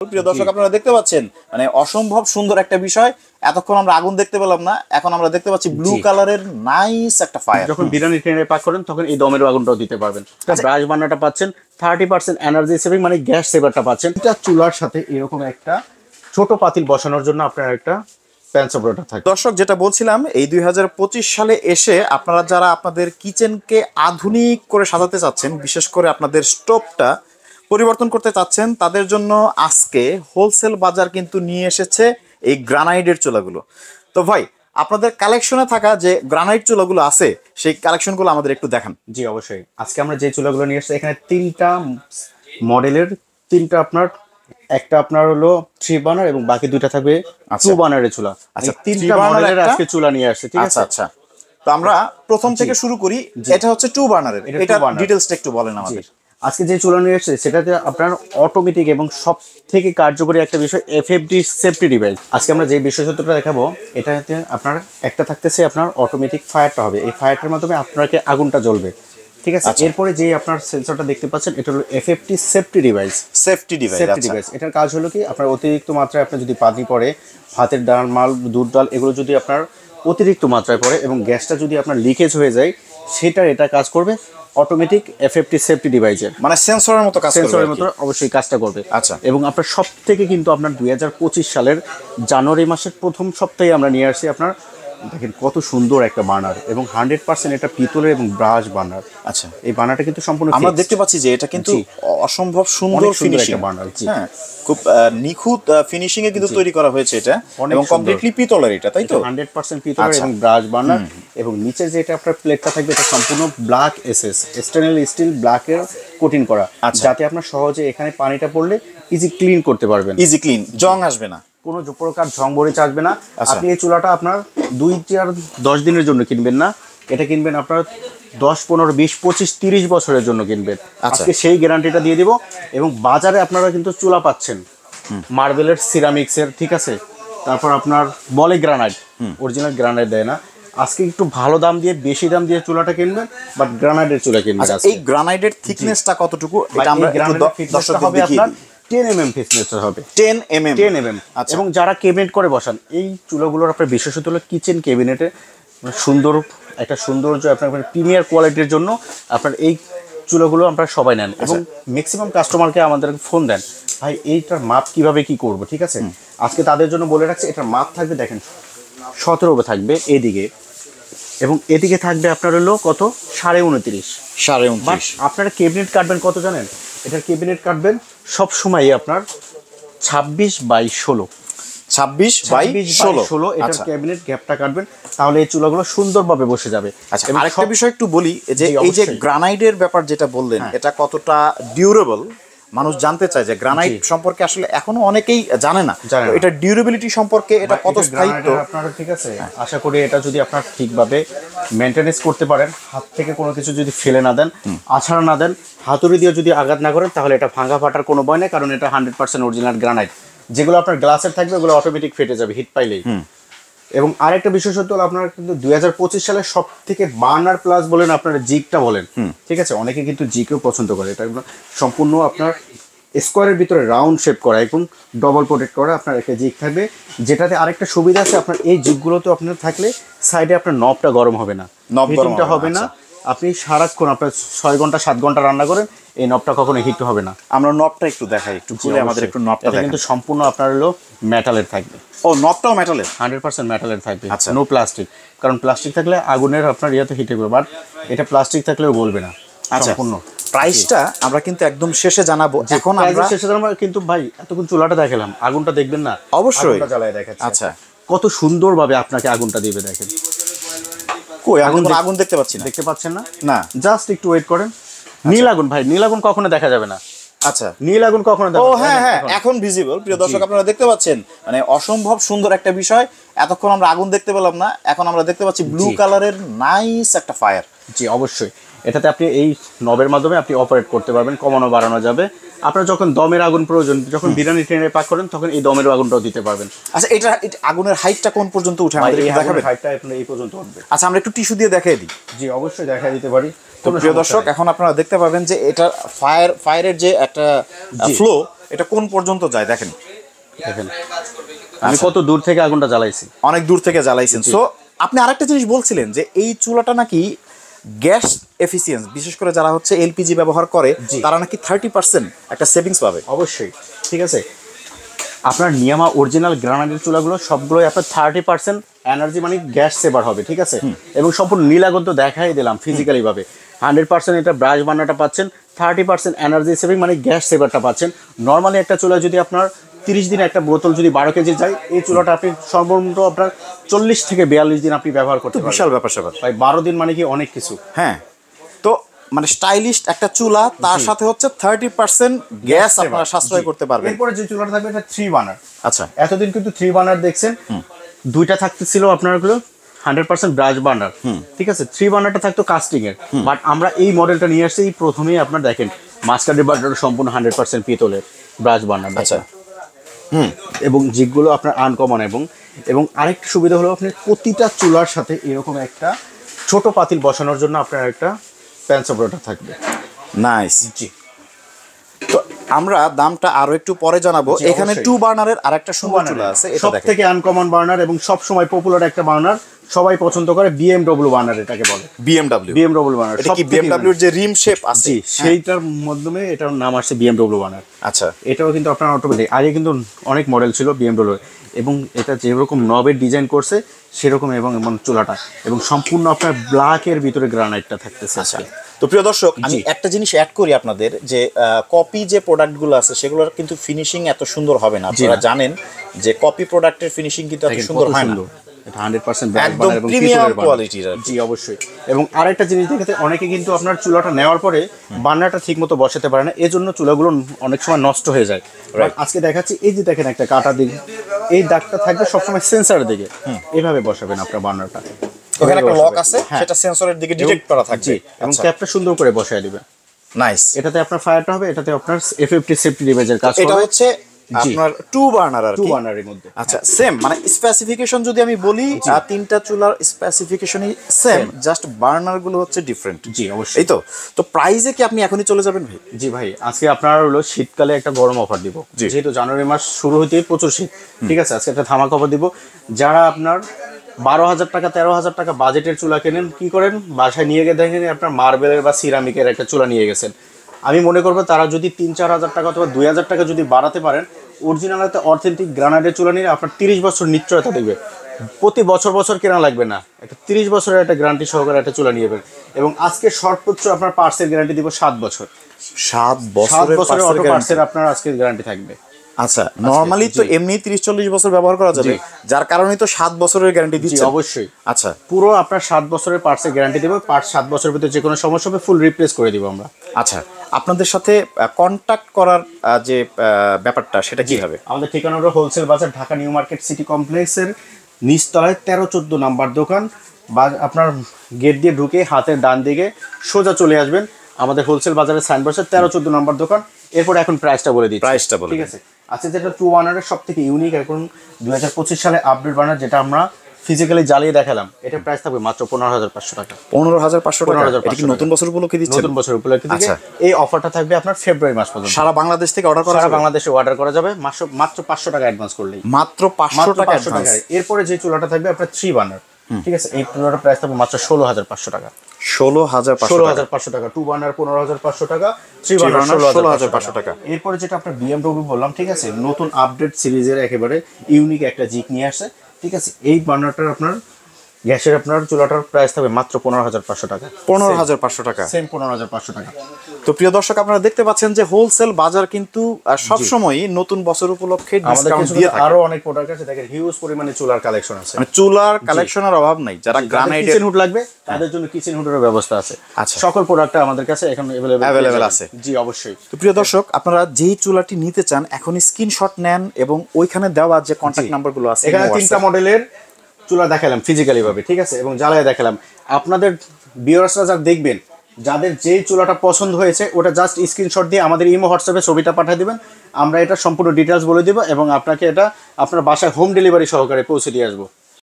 প্রিয় দর্শক আপনারা দেখতে পাচ্ছেন মানে অসম্ভব সুন্দর একটা বিষয়। এতক্ষণ আমরা আগুন দেখতে পেলাম না, এখন আমরা দেখতে পাচ্ছি ব্লু কালারের নাইস একটা ফায়ার। যখন বিরিয়ানি ট্রেনে পাক করেন তখন এই দমের আগুনটাও দিতে পারবেন। ব্রাশ বার্নারটা পাচ্ছেন 30% এনার্জি সেভিং, মানে গ্যাস সেভারটা পাচ্ছেন। এটা চুলার সাথে এরকম একটা ছোট পাতিল বসানোর জন্য আপনার একটা প্যান সাপোর্টার থাকে। দর্শক যেটা বলছিলাম, এই 2025 সালে এসে আপনারা যারা আপনাদের কিচেনকে আধুনিক করে সাজাতে চাচ্ছেন, বিশেষ করে আপনাদের স্টোভটা পরিবর্তন করতে চাচ্ছেন, তাদের জন্য আজকে হোলসেল বাজার কিন্তু নিয়ে এসেছে এই গ্রানাইটের চুলাগুলো। তো ভাই, আপনাদের কালেকশনে থাকা যে গ্রানাইট চুলাগুলো আছে সেই কালেকশনগুলো আমাদের একটু দেখান। জি অবশ্যই। আজকে আমরা যে চুলাগুলো নিয়ে এসেছি এখানে তিনটা মডেলের, তিনটা আপনার, একটা আপনার হলো 3 বার্নার এবং বাকি দুইটা থাকবে 2 বার্নারের চুলা। আচ্ছা, তিনটা মডেলের আজকে চুলা নিয়ে আসছে, ঠিক আছে? আচ্ছা, তো আমরা প্রথম থেকে শুরু করি। এটা হচ্ছে 2 বার্নারের, এটা ডিটেইলসটা একটু বলেন আমাদের। আজকে যে চুলা নিয়ে এসেছে সেটাতে আপনার অটোমেটিক এবং সব থেকে কার্যকরী একটা বিষয় এফএফডি সেফটি ডিভাইস। আজকে আমরা যে বিশেষত্বটা দেখাবো এটাতে আপনার একটা থাকতেছে আপনার অটোমেটিক ফায়ারটা হবে, এই ফায়ারটার মাধ্যমে আপনাকে আগুনটা জ্বলবে, ঠিক আছে? এরপরে যে আপনার সেন্সরটা দেখতে পাচ্ছেন এটা হলো এফএফডি সেফটি ডিভাইস। এটার কাজ হলো কি, আপনার অতিরিক্ত মাত্রায় আপনার যদি পানি পড়ে, ভাতের ডাল, মাল, দুধ, ডাল এগুলো যদি আপনার অতিরিক্ত মাত্রায় পড়ে এবং গ্যাসটা যদি আপনার লিকেজ হয়ে যায়, সেটার এটা কাজ করবে অটোমেটিক এফএফডি সেফটি ডিভাইসের, মানে সেন্সরের মতো কাজ করবে, সেন্সরের মতো অবশ্যই কাজটা করবে। আচ্ছা, এবং আপনার সব থেকে কিন্তু আপনার 2025 সালের জানুয়ারি মাসের প্রথম সপ্তাহে আমরা নিয়ে আসছি আপনার, দেখেন কত সুন্দর একটা বার্নার এবং 100% এটা পিতলের এবং ব্রাশ বার্নার। আচ্ছা, এই বার্নারটা কিন্তু সম্পূর্ণ আমরা দেখতে পাচ্ছি যে এটা কিন্তু অসম্ভব সুন্দর ফিনিশিং বার্নার। হ্যাঁ, খুব নিখুঁত ফিনিশিং এ কিন্তু তৈরি করা হয়েছে এটা, এবং কমপ্লিটলি পিতলের, এটা তাই তো? 100% পিতলের এবং ব্রাশ বার্নার। এবং নিচের যেটা আপনার প্লেটটা থাকবে এটা সম্পূর্ণ ব্ল্যাক এসএস স্টেনলেস স্টিল ব্ল্যাকের কোটিং করা, যাতে আপনার সহজে এখানে পানিটা পড়লে ইজি ক্লিন করতে পারবেন। ইজি ক্লিন, জং আসবে না, কোনো প্রকার ঝং বরিচ আসবে না। আপনি এই চুলাটা আপনার 2-10 দিনের জন্য কিনবেন না, এটা কিনবেন আপনার 10, 15, 20, 25, 30 বছরের জন্য কিনবেন। আজকে সেই গ্যারান্টিটা দিয়ে দিব। এবং বাজারে আপনারা কিন্তু চুলা পাচ্ছেন মার্বেলের, সিরামিক্সের, ঠিক আছে? তারপর আপনার বলে গ্রানাইট, অরিজিনাল গ্রানাইট দেয় না। আজকে একটু ভালো দাম দিয়ে, বেশি দাম দিয়ে চুলাটা কিনবেন, বাট গ্রানাইটের চুলা কিনবেন। এই গ্রানাইটের থিকনেসটা কতটুকু? এটা আমরা দর্শকদের হবে আপনার 10 mm থিকনেস হবে, 10 mm। এবং যারা ক্যাবিনেট করে বসান, এই চুলাগুলোর আপনার বিশেষত হলো কিচেন ক্যাবিনেটে সুন্দর একটা সৌন্দর্য, আপনার প্রিমিয়ার কোয়ালিটির জন্য আপনার এই চুলাগুলো আপনারা সবাই নেন। এবং ম্যাক্সিমাম কাস্টমারকে আমাদের ফোন দেন, ভাই এইটার মাপ কিভাবে কি করব, ঠিক আছে? আজকে তাদের জন্য বলে রাখছি, এটার মাপ থাকবে দেখেন 17 থাকবে এদিকে, এবং এদিকে থাকবে আপনার হলো কত, 29.5। আপনারা ক্যাবিনেট কাটবেন কত জানেন? এটার ক্যাবিনেট কাটবেন সব সময় আপনার 26/16। 26/16 এটার ক্যাবিনেট গ্যাপটা কাটবেন, তাহলে এই চুলাগুলো সুন্দরভাবে বসে যাবে। আচ্ছা, আরেকটা বিষয় একটু বলি, যে এই যে গ্রানাইটের ব্যাপার যেটা বললেন, এটা কতটা ডিউরেবল মানুষ জানতে চায়, যে গ্রানাইট সম্পর্কে আসলে এখনো অনেকেই জানে না। এটা ডিউরেবিলিটি সম্পর্কে এটা কত স্থায়িত্ব আপনারা, ঠিক আছে? আশা করি এটা যদি আপনারা ঠিকভাবে মেনটেনেন্স করতে পারেন, হাত থেকে কোনো কিছু যদি ফেলে না দেন, আছাড়া না দেন, হাতুড়ি দিয়ে যদি আঘাত না করেন, তাহলে এটা ভাঙা ফাটার কোনো ভয় নেই, কারণ এটা 100% অরিজিনাল গ্রানাইট। যেগুলো আপনার গ্লাসের থাকবে ওগুলো অটোমেটিক ফেটে যাবে হিট পাইলেই। এবং আরেকটা বিশেষত্ব হলো আপনার কিন্তু 2025 সালে সব থেকে বার্নার প্লাস বলেন, আপনারা জিগটা বলেন, ঠিক আছে? অনেকে কিন্তু জিকেও পছন্দ করে। এটা সম্পূর্ণ আপনার স্কোয়ারের ভিতরে রাউন্ড শেপ করা এবং ডবল প্রোটেক্ট করা আপনার একটা জিগ থাকবে, যেটাতে আরেকটা সুবিধা আছে, আপনার এই জিগগুলোতে আপনার থাকলে সাইডে আপনার নবটা গরম হবে না, হিটিংটা হবে না। আপনি সারাক্ষণ আপনার 6 ঘন্টা 7 ঘন্টা রান্না করেন, এই নবটা কখনো হিট হবে না। আমরা নবটা একটু দেখাই, একটু খুলে আমাদের একটু নবটা দেখাই। কিন্তু সম্পূর্ণ আপনার হলো মেটালের থাকবে। ও, নবটাও মেটালের? 100% মেটালের থাকবে, নো প্লাস্টিক। কারণ প্লাস্টিক থাকলে আগুনের আপনার ইয়াতে হিট হবে, বাট এটা প্লাস্টিক থাকলেও বলবে না। সম্পূর্ণ প্রাইসটা আমরা কিন্তু একদম শেষে জানাবো। এখন আমরা শেষে জানাবো, কিন্তু ভাই এতক্ষণ চুলাটা দেখালাম, আগুনটা দেখবেন না? অবশ্যই জ্বালায় দেখাচ্ছি। আচ্ছা, কত সুন্দরভাবে আপনাকে আগুনটা দিবে, দেখেন। কই আগুন দেখতে পাচ্ছি না। দেখতে পাচ্ছেন না? না, জাস্ট একটু ওয়েট করেন। নীল আগুন, ভাই নীল আগুন কখনো দেখা যাবে না। আচ্ছা, নীল আগুন কখনো দেখা যাবে না। হ্যাঁ, এখন ভিজিবল। প্রিয় দর্শক আপনারা দেখতে পাচ্ছেন মানে অসম্ভব সুন্দর একটা বিষয়। এতক্ষণ আমরা আগুন দেখতে পেলাম না, এখন আমরা দেখতে পাচ্ছি ব্লু কালারের নাইস একটা ফায়ার। জি অবশ্যই। এটাতে আপনি এই নবের মাধ্যমে আপনি অপারেট করতে পারবেন, কমানো বাড়ানো যাবে। আপনার যখন দমের আগুন প্রয়োজন, যখন বিরিয়ানি ট্রেনে পাক করেন, তখন এই দমের আগুনটাও দিতে পারবেন। আচ্ছা, এটা আগুনের হাইটটা কোন পর্যন্ত উঠে আমাদের দেখাবেন? হাইটটা আপনার এই পর্যন্ত উঠবে। আচ্ছা, আমরা একটু টিস্যু দিয়ে দেখাই দিই। জি অবশ্যই দেখাই দিতে পারি। তো প্রিয় দর্শক, এখন আপনারা দেখতে পাবেন যে এটা ফায়ারের যে একটা ফ্লো, এটা কোন পর্যন্ত যায় দেখেন। দেখেন আমি কত দূর থেকে আগুনটা জ্বালাইছি, অনেক দূর থেকে জ্বালাইছেন। সো আপনি আরেকটা জিনিস বলছিলেন যে এই চুলাটা নাকি গ্যাস এফিসিয়েন্স, বিশেষ করে যারা হচ্ছে এলপিজি ব্যবহার করে তারা নাকি 30% একটা সেভিংস পাবে। অবশ্যই, ঠিক আছে। আপনার নিয়ামা অরিজিনাল গ্রানাইটের চুলাগুলো সবগুলোই আপনার 30% এনার্জি মানে গ্যাস সেভার হবে, ঠিক আছে। এবং সম্পূর্ণ নীল আগুন তো দেখাই দিলাম ফিজিক্যালি ভাবে। 100% এটা ব্রাশ বার্নারটা পাচ্ছেন, 30% এনার্জি সেভিং মানে গ্যাস সেভারটা পাচ্ছেন। নর্মালি একটা চুলা যদি আপনার 30 দিন একটা বোতল যদি 12 কেজি যায়, এই চুলাটা আপনি সর্বনিম্ন আপনার 40 থেকে 42 দিন আপনি ব্যবহার করতে পারবেন। বিশাল ব্যাপার স্যাপার ভাই 12 দিন মানে কি অনেক কিছু। হ্যাঁ, তো মানে স্টাইলিশ একটা চুলা, তার সাথে হচ্ছে 30% গ্যাস আপনারা সাশ্রয় করতে পারবেন। এরপরে যে চুলাটা থাকবে এটা 3 বার্নার। আচ্ছা, এতদিন কিন্তু 3 বার্নার দেখছেন, দুইটা থাকতেছিল আপনারগুলো 100% ব্রাশ বার্নার, ঠিক আছে। 3 বার্নারটা থাকতো কাস্টিং এর, বাট আমরা এই মডেলটা নিয়ে আসছি। প্রথমেই আপনার দেখেন মাস্কারের বার্নার সম্পূর্ণ 100% পিতলের ব্রাশ বার্নার। আচ্ছা, এবং জিগগুলো আপনার আনকমন। এবং আরেকটা সুবিধা হলো আপনার প্রতিটা চুলার সাথে এরকম একটা ছোট পাতিল বসানোর জন্য আপনার একটা প্যান সাপোর্টার থাকবে। নাইস। জি, তো আমরা দামটা আরো একটু পরে জানাবো। জি, এখানে অবশ্যই। 2 বার্নারের আরেকটা সুন্দর চুলা আছে, এটা সব দেখেন। থেকে আনকমন বার্নার এবং সব সময় পপুলার একটা বার্নার, সবাই পছন্দ করে বিএমডব্লিউ বার্নার এটাকে বলে। বিএমডব্লিউ বার্নার, এটা কি বিএমডব্লিউ এর যে রিম শেপ আছে জি, সেইটার মাধ্যমে এটার নাম আসছে বিএমডব্লিউ বার্নার। আচ্ছা, এটাও কিন্তু আপনার অটোমেটিক, আগে কিন্তু অনেক মডেল ছিল বিএমডব্লিউ, এবং এটা যেরকম নবের ডিজাইন করছে সেরকম, এবং চুলাটা এবং সম্পূর্ণ আপনার ব্ল্যাকের ভিতরে গ্রানাইটটা থাকতেছে। আচ্ছা। তো প্রিয় দর্শক, আমি একটা জিনিস অ্যাড করি আপনাদের, যে কপি যে প্রোডাক্টগুলো আছে সেগুলোর কিন্তু ফিনিশিং এত সুন্দর হবে না। আপনারা জানেন যে কপি প্রোডাক্টের ফিনিশিং কিন্তু এত সুন্দর হয় না। এটা 100% ব্র্যান্ড একদম বানার এবং প্রিমিয়াম পিতলের বানার। কোয়ালিটির। জি, অবশ্যই। এবং আরেকটা জিনিস দেখাতে, অনেকে কিন্তু আপনার চুলাটা নেওয়ার পরে বার্নারটা ঠিকমতো বসাতে পারে না, এজন্য চুলাগুলো অনেক সময় নষ্ট হয়ে যায়। আজকে দেখাচ্ছি, এই যে দেখেন একটা কাটা দিক, এই দাগটা থাকবে সবসময় সেন্সরের দিকে, এভাবে বসাবেন আপনার বার্নারটা। ওখানে একটা লক আছে, সেটা সেন্সরের দিকে ডিটেক্ট করা থাকবে। এবং ক্যাপটা সুন্দর করে বসায় দিবেন। নাইস। এটাতে আপনার ফায়ারটা হবে, এটাতে আপনার এফএফটি সেফটি ডিভাইসের কাজ এটা হবে। হচ্ছে আপনার 2 বার্নার আর 2 কি। বার্নারের মধ্যে। আচ্ছা, সেম মানে স্পেসিফিকেশন যদি আমি বলি, তিনটা চুলার স্পেসিফিকেশনই সেম, জাস্ট বার্নার গুলো হচ্ছে ডিফারেন্ট। জি, অবশ্যই। এই তো প্রাইসে কি আপনি এখনই চলে যাবেন ভাই? জি ভাই, আজকে আপনার হলো শীতকালে একটা গরম অফার দিব, যেহেতু জানুয়ারি মাস শুরু হইতেই প্রচুর শীত, ঠিক আছে। আজকে একটা ধামাকা অফার দিব। যারা আপনার 12,000 টাকা 13,000 টাকা বাজেটের চুলা কেনেন, কি করেন, বাসায় নিয়ে গিয়ে দেখেন আপনার মার্বেলের বা সিরামিকের একটা চুলা নিয়ে গেছেন, আমি মনে করবো তারা যদি 3-4 হাজার টাকা অথবা 2,000 টাকা যদি বাড়াতে পারেন, অরিজিনাল একটা অথেন্টিক গ্রানাইটের চুলা নিলে আপনার 30 বছর নিশ্চয়তা দেখবে। প্রতি বছর কেনা লাগবে না, একটা 30 বছরের একটা গ্যারান্টি সহকারে একটা চুলা নিয়ে যাবেন। এবং আজকে সর্বোচ্চ আপনার পার্সের গ্যারান্টি দিব 7 বছর। 7 7 বছরের বছরের অটো পার্সেল। পার্সের আপনার আজকে গ্যারান্টি থাকবে। আচ্ছা, নরমালি তো এমনি 30-40 বছর ব্যবহার করা যাবে, যার কারণে তো 7 বছরের গ্যারান্টি দিচ্ছে। অবশ্যই। আচ্ছা, পুরো আপনার 7 বছরের পার্টসের গ্যারান্টি দেবো। পার্টস 7 বছরের ভিতরে যে কোনো সমস্যা হবে ফুল রিপ্লেস করে দিব আমরা। আচ্ছা, আপনাদের সাথে কন্টাক্ট করার যে ব্যাপারটা, সেটা কি হবে? আমাদের ঠিকানা হলো হোলসেল বাজার, ঢাকা নিউ মার্কেট সিটি কমপ্লেক্সের নিচতলায় 13-14 নাম্বার দোকান, বা আপনার গেট দিয়ে ঢুকে হাতের ডান দিকে সোজা চলে আসবেন, আমাদের হোলসেল বাজারের সাইনবোর্ডে 13-14 নাম্বার দোকান। এরপর এখন প্রাইসটা বলে দিচ্ছি। প্রাইসটা বলে, ঠিক আছে। আচ্ছা, যেটা 2 বার্নারের সব থেকে ইউনিক এখন 2025 সালে আপডেট বার্নার, যেটা আমরা ফিজিক্যালি জ্বালিয়ে দেখালাম, এটা প্রাইস থাকবে মাত্র 15,500 টাকা। 15,500 টাকা। 15,500 এটা কি নতুন বছর উপলক্ষে দিচ্ছেন? নতুন বছর উপলক্ষে থেকে এই অফারটা থাকবে আপনার ফেব্রুয়ারি মাস পর্যন্ত। সারা বাংলাদেশ থেকে অর্ডার করা সারা যাবে? বাংলাদেশে অর্ডার করা যাবে, মাত্র 500 টাকা অ্যাডভান্স করলেই। মাত্র 500 টাকা অ্যাডভান্স। এরপরে যে চুলাটা থাকবে আপনার 3 বার্নার, ঠিক আছে, এই চুলাটার প্রাইস থাকবে মাত্র 16,500 টাকা। 16,500 টাকা। 2 বার্নার 15,500 টাকা, 3 বার্নার 16,500 টাকা। এরপরে যেটা আপনার বিএমডব্লিউ বললাম, ঠিক আছে, নতুন আপডেট সিরিজের একেবারে ইউনিক একটা জিক নিয়ে আসছে, ঠিক আছে। এই বার্নারটার আপনার গ্যাসের আপনার চুলাটার প্রাইস থাকবে মাত্র 15,500 টাকা। 15,500 টাকা, সেম 15,500 টাকা। তো প্রিয় দর্শক, আপনারা দেখতে পাচ্ছেন যে হোলসেল বাজার কিন্তু সবসময় নতুন বছর উপলক্ষে আমাদের ডিসকাউন্ট কিছু দিয়ে থাকে। আরো অনেক প্রোডাক্ট আছে, দেখেন হিউজ পরিমাণে চুলার কালেকশন আছে। মানে চুলার কালেকশনের অভাব নাই। যারা গ্রানাইটের কিচেন হুড লাগবে তাদের জন্য কিচেন হুডের ব্যবস্থা আছে। আচ্ছা, সকল প্রোডাক্ট আমাদের কাছে এখন অ্যাভেলেবেল আছে। জি, অবশ্যই। তো প্রিয় দর্শক, আপনারা যেই চুলাটি নিতে চান এখনই স্ক্রিনশট নেন, এবং ওইখানে দেওয়া যে কন্ট্যাক্ট নাম্বারগুলো আছে, এখানে 3টা মডেলের চুলা দেখালাম ফিজিক্যালি ভাবে, ঠিক আছে, এবং জ্বালায় দেখালাম। আপনাদের ভিউয়ার্সরা যা দেখবেন, যাদের যেই চুলাটা পছন্দ হয়েছে, ওটা জাস্ট স্ক্রিনশট দিয়ে আমাদের ইমো হোয়াটসঅ্যাপে ছবিটা পাঠিয়ে দিবেন, আমরা এটা সম্পূর্ণ ডিটেলস বলে দিব, এবং আপনাকে এটা আপনার বাসায় হোম ডেলিভারি সহকারে পৌঁছে দিয়ে আসবো।